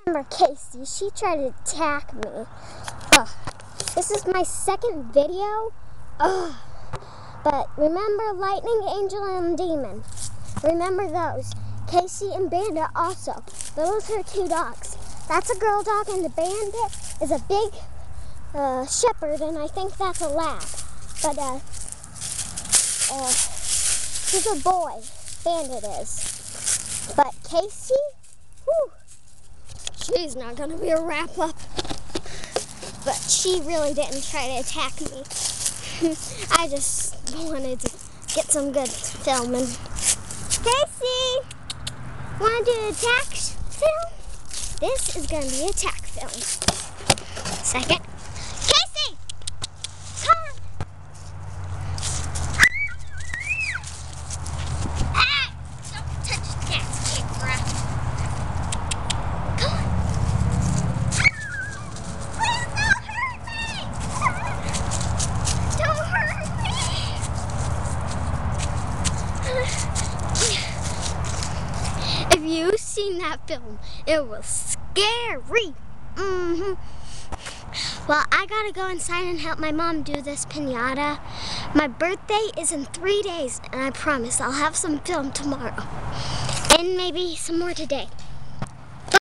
Remember Casey, she tried to attack me. Ugh. This is my second video. Ugh. But remember Lightning, Angel, and Demon. Remember those. Casey and Bandit also. Those are two dogs. That's a girl dog, and the Bandit is a big shepherd, and I think that's a lab. But he's a boy. Bandit is. But Casey, whew, she's not gonna be a wrap-up. But she really didn't try to attack me. I just wanted to get some good filming. Casey, want to do an attack film? This is going to be an attack film. Second. Casey, come on. Ah, don't touch that camera. Come on. Please don't hurt me. Don't hurt me. If you've seen that film, it was scary. Well, I gotta go inside and help my mom do this piñata. My birthday is in 3 days, and I promise I'll have some film tomorrow. And maybe some more today.